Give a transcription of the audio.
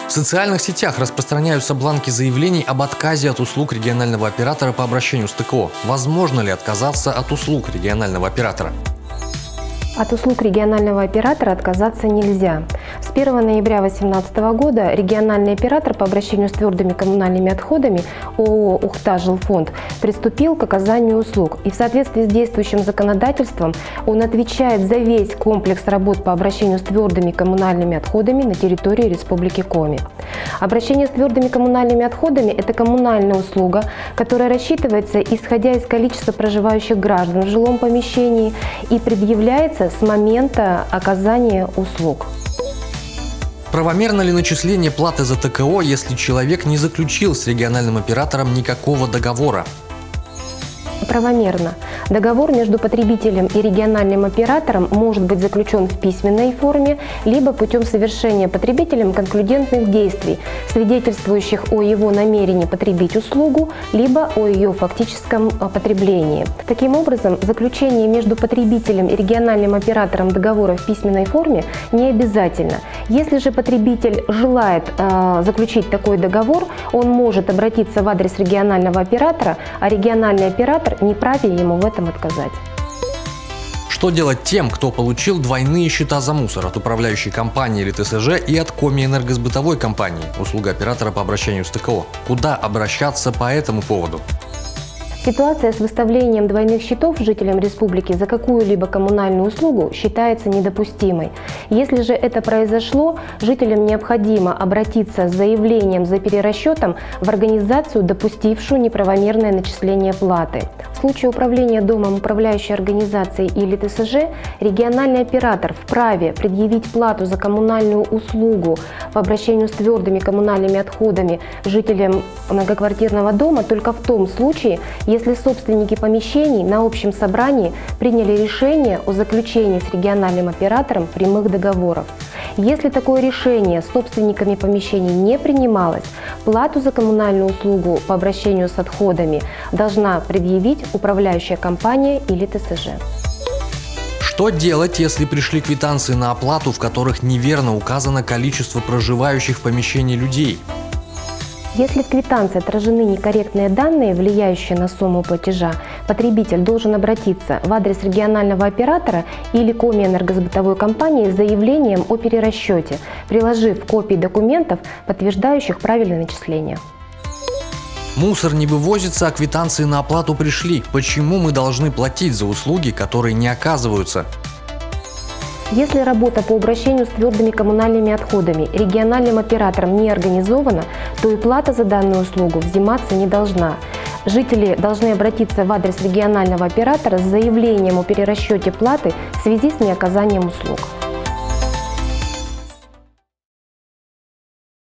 В социальных сетях распространяются бланки заявлений об отказе от услуг регионального оператора по обращению с ТКО. Возможно ли отказаться от услуг регионального оператора? От услуг регионального оператора отказаться нельзя. С 1 ноября 2018 года региональный оператор по обращению с твердыми коммунальными отходами ООО «Ухта-Жилфонд» приступил к оказанию услуг. И в соответствии с действующим законодательством он отвечает за весь комплекс работ по обращению с твердыми коммунальными отходами на территории Республики Коми. Обращение с твердыми коммунальными отходами – это коммунальная услуга, которая рассчитывается исходя из количества проживающих граждан в жилом помещении и предъявляется с момента оказания услуг. Правомерно ли начисление платы за ТКО, если человек не заключил с региональным оператором никакого договора? Правомерно. Договор между потребителем и региональным оператором может быть заключен в письменной форме, либо путем совершения потребителем конклюдентных действий, свидетельствующих о его намерении потребить услугу, либо о ее фактическом потреблении. Таким образом, заключение между потребителем и региональным оператором договора в письменной форме не обязательно. Если же потребитель желает заключить такой договор, он может обратиться в адрес регионального оператора, а региональный оператор не вправе ему в этом отказать. Что делать тем, кто получил двойные счета за мусор от управляющей компании или ТСЖ и от Коми-энергосбытовой компании, услуга оператора по обращению с ТКО? Куда обращаться по этому поводу? Ситуация с выставлением двойных счетов жителям республики за какую-либо коммунальную услугу считается недопустимой. Если же это произошло, жителям необходимо обратиться с заявлением за перерасчетом в организацию, допустившую неправомерное начисление платы. В случае управления домом управляющей организацией или ТСЖ региональный оператор вправе предъявить плату за коммунальную услугу по обращению с твердыми коммунальными отходами жителям многоквартирного дома только в том случае, если собственники помещений на общем собрании приняли решение о заключении с региональным оператором прямых договоров. Если такое решение собственниками помещений не принималось, плату за коммунальную услугу по обращению с отходами должна предъявить управляющая компания или ТСЖ. Что делать, если пришли квитанции на оплату, в которых неверно указано количество проживающих в помещении людей? Если в квитанции отражены некорректные данные, влияющие на сумму платежа, потребитель должен обратиться в адрес регионального оператора или Коми-энергосбытовой компании с заявлением о перерасчете, приложив копии документов, подтверждающих правильное начисление. Мусор не вывозится, а квитанции на оплату пришли. Почему мы должны платить за услуги, которые не оказываются? Если работа по обращению с твердыми коммунальными отходами региональным оператором не организована, то и плата за данную услугу взиматься не должна. Жители должны обратиться в адрес регионального оператора с заявлением о перерасчете платы в связи с неоказанием услуг.